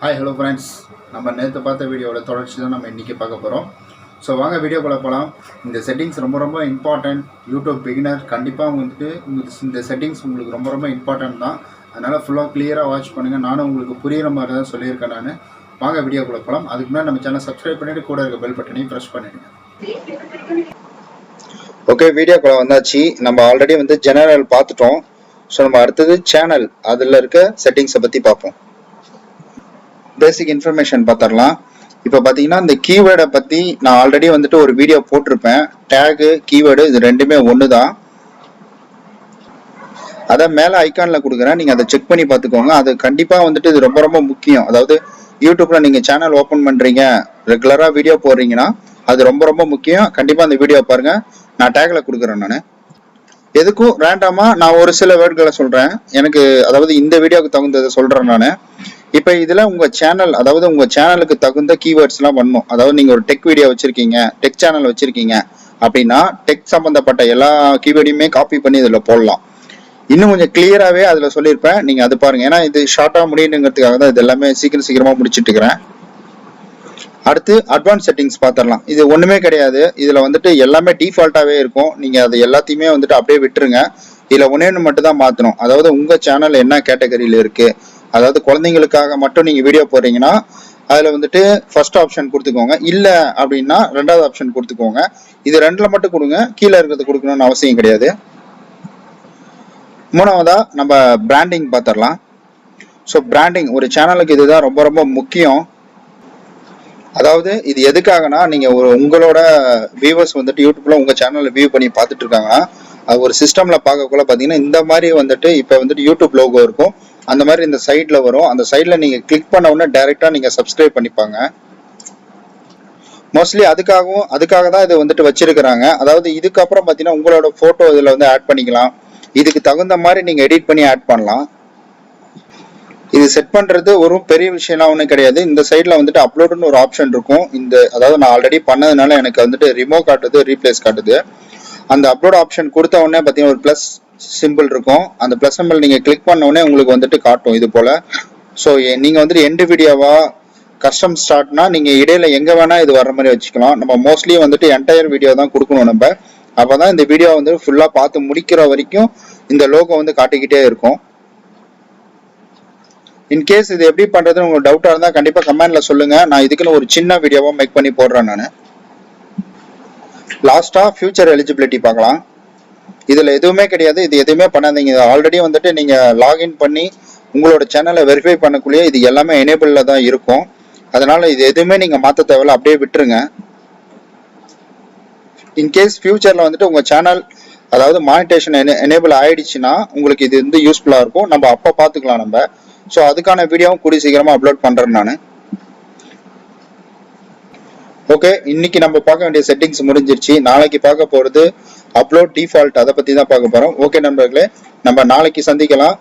Hi hello friends, நம்ம நேற்று பார்த்த வீடியோவோட தொடர்ச்சி தான் நம்ம இன்றைக்கி பார்க்க போகிறோம். ஸோ வாங்க வீடியோக்குள்ளே போகலாம். இந்த செட்டிங்ஸ் ரொம்ப இம்பார்ட்டன்ட். யூடியூப் பிகினர் கண்டிப்பாக வந்துட்டு இந்த செட்டிங்ஸ் உங்களுக்கு ரொம்ப இம்பார்ட்டன்ட் தான். அதனால் ஃபுல்லாக கிளியராக வாட்ச் பண்ணுங்கள். நானும் உங்களுக்கு புரிகிற மாதிரி தான் சொல்லியிருக்கேன். நான் வாங்க வீடியோக்குள்ளே போகலாம். அதுக்கு முன்னாடி நம்ம சேனல் சப்ஸ்கிரைப் பண்ணிவிட்டு கூட இருக்க பெல் பட்டனையும் ப்ரெஸ் பண்ணிவிடுங்க. ஓகே, வீடியோக்குள்ளே வந்தாச்சு. நம்ம ஆல்ரெடி ஜெனரல் பார்த்துட்டோம். ஸோ நம்ம அடுத்தது சேனல், அதில் இருக்க செட்டிங்ஸை பற்றி பார்ப்போம். பேசிக் இன்ஃபர்மேஷன் பார்த்துடலாம். இப்போ பார்த்தீங்கன்னா இந்த கீவேர்டை பற்றி நான் ஆல்ரெடி ஒரு வீடியோ போட்டிருப்பேன். டேகு கீவேர்டு இது ரெண்டுமே ஒன்று தான். அதை மேலே ஐக்கானில் கொடுக்குறேன், நீங்கள் அதை செக் பண்ணி பார்த்துக்கோங்க. அது கண்டிப்பாக இது ரொம்ப முக்கியம். அதாவது யூடியூப்ல நீங்கள் சேனல் ஓப்பன் பண்ணுறீங்க, ரெகுலராக வீடியோ போடுறீங்கன்னா அது ரொம்ப முக்கியம். கண்டிப்பாக அந்த வீடியோ பாருங்கள். நான் டேகில் கொடுக்குறேன். நான் எதுக்கும் ரேண்டமாக நான் ஒரு சில வேர்டுகளை சொல்கிறேன். எனக்கு அதாவது இந்த வீடியோவுக்கு தகுந்ததை சொல்கிறேன் நான். இப்போ இதில் உங்கள் சேனல், அதாவது உங்கள் சேனலுக்கு தகுந்த கீவேர்ட்ஸ்லாம் பண்ணணும். அதாவது நீங்கள் ஒரு டெக் வீடியோ வச்சுருக்கீங்க, டெக் சேனல் வச்சுருக்கீங்க அப்படின்னா டெக் சம்மந்தப்பட்ட எல்லா கீவேர்டையுமே காப்பி பண்ணி இதில் போடலாம். இன்னும் கொஞ்சம் கிளியராகவே அதில் சொல்லியிருப்பேன், நீங்கள் அது பாருங்கள். ஏன்னா இது ஷார்ட்டாக முடியணுங்கிறதுக்காக தான் இது எல்லாமே சீக்கிரமாக முடிச்சுட்டு இருக்கிறேன். அடுத்து அட்வான்ஸ் செட்டிங்ஸ் பார்த்துடலாம். இது ஒன்றுமே கிடையாது. இதில் எல்லாமே டிஃபால்ட்டாகவே இருக்கும். நீங்கள் அது எல்லாத்தையுமே அப்படியே விட்டுருங்க. இதில் ஒன்று மட்டும் தான் மாற்றணும். அதாவது உங்கள் சேனல் என்ன கேட்டகரியில் இருக்குது, அதாவது குழந்தைங்களுக்காக மட்டும் நீங்கள் வீடியோ போடுறீங்கன்னா அதில் ஃபர்ஸ்ட் ஆப்ஷன் கொடுத்துக்கோங்க. இல்லை அப்படின்னா ரெண்டாவது ஆப்ஷன் கொடுத்துக்கோங்க. இது ரெண்டில் மட்டும் கொடுங்க, கீழே இருக்கிறது கொடுக்கணும்னு அவசியம் கிடையாது. மூணாவதா நம்ம பிராண்டிங் பார்த்துடலாம். ஸோ பிராண்டிங் ஒரு சேனலுக்கு இதுதான் ரொம்ப முக்கியம். அதாவது இது எதுக்காகனா, நீங்கள் உங்களோட வியூவர்ஸ் யூடியூப்ல உங்கள் சேனலில் வியூ பண்ணி பார்த்துட்டு இருக்காங்கன்னா அது ஒரு சிஸ்டமில் பார்க்கக்குள்ள பார்த்தீங்கன்னா இந்த மாதிரி இப்போ யூடியூப் லோகோ இருக்கும். அந்த மாதிரி இந்த சைடில் வரும். அந்த சைடில் நீங்கள் கிளிக் பண்ண உடனே டைரெக்டாக நீங்கள் சப்ஸ்கிரைப் பண்ணிப்பாங்க. மோஸ்ட்லி அதுக்காக தான் இது வச்சிருக்கிறாங்க. அதாவது இதுக்கப்புறம் பார்த்தீங்கன்னா உங்களோட ஃபோட்டோ இதில் ஆட் பண்ணிக்கலாம். இதுக்கு தகுந்த மாதிரி நீங்கள் எடிட் பண்ணி ஆட் பண்ணலாம். இது செட் பண்ணுறது ஒரு பெரிய விஷயம்லாம் ஒன்றும் கிடையாது. இந்த சைடில் அப்லோடுன்னு ஒரு ஆப்ஷன் இருக்கும். அதாவது நான் ஆல்ரெடி பண்ணதுனால எனக்கு ரிமூவ் காட்டுது, ரீப்ளேஸ் காட்டுது. அந்த அப்லோட் ஆப்ஷன் கொடுத்த உடனே பார்த்தீங்கன்னா ஒரு ப்ளஸ் சிம்பிள் இருக்கும். அந்த ப்ளஸ் சிம்பிள் நீங்கள் கிளிக் பண்ண உடனே உங்களுக்கு காட்டும் இது போல். ஸோ நீங்கள் எண்டு வீடியோவா கஸ்டம் ஸ்டார்ட்னா நீங்கள் இடையில எங்கே வேணால் இது வர்ற மாதிரி வச்சுக்கலாம். நம்ம மோஸ்ட்லி என்டையர் வீடியோ தான் கொடுக்கணும். நம்ம அப்போ தான் இந்த வீடியோ ஃபுல்லாக பார்த்து முடிக்கிற வரைக்கும் இந்த லோகோ காட்டிக்கிட்டே இருக்கும். இன்கேஸ் இது எப்படி பண்ணுறதுன்னு உங்களுக்கு டவுட்டாக இருந்தால் கண்டிப்பாக கமெண்ட்டில் சொல்லுங்கள். நான் இதுக்குன்னு ஒரு சின்ன வீடியோவாக மேக் பண்ணி போடுறேன். நான் லாஸ்ட்டாக ஃபியூச்சர் எலிஜிபிலிட்டி பார்க்கலாம். இதில் எதுவுமே கிடையாது. இது எதுவுமே பண்ணாதீங்க. ஆல்ரெடி நீங்கள் லாகின் பண்ணி உங்களோட சேனலை வெரிஃபை பண்ணக்குள்ளேயே இது எல்லாமே எனேபிளில் தான் இருக்கும். அதனால் இது எதுவுமே நீங்கள் மாற்ற தேவையில்ல, அப்படியே விட்டுருங்க. இன்கேஸ் ஃபியூச்சரில் உங்கள் சேனல் அதாவது மானிட்டேஷன் எனேபிள் ஆயிடுச்சுன்னா உங்களுக்கு இது யூஸ்ஃபுல்லாக இருக்கும். நம்ம அப்போ பார்த்துக்கலாம் நம்ம. ஸோ அதுக்கான வீடியோவும் கூடி சீக்கிரமாக அப்லோட் பண்ணுறேன் நான். ஓகே, இன்னைக்கு நம்ம பார்க்க வேண்டிய செட்டிங்ஸ் முடிஞ்சிருச்சு. நாளைக்கு பார்க்க போகிறது அப்லோட் டிஃபால்ட், அதை பற்றி தான் பார்க்க போகிறோம். ஓகே நண்பர்களே, நம்ம நாளைக்கு சந்திக்கலாம்.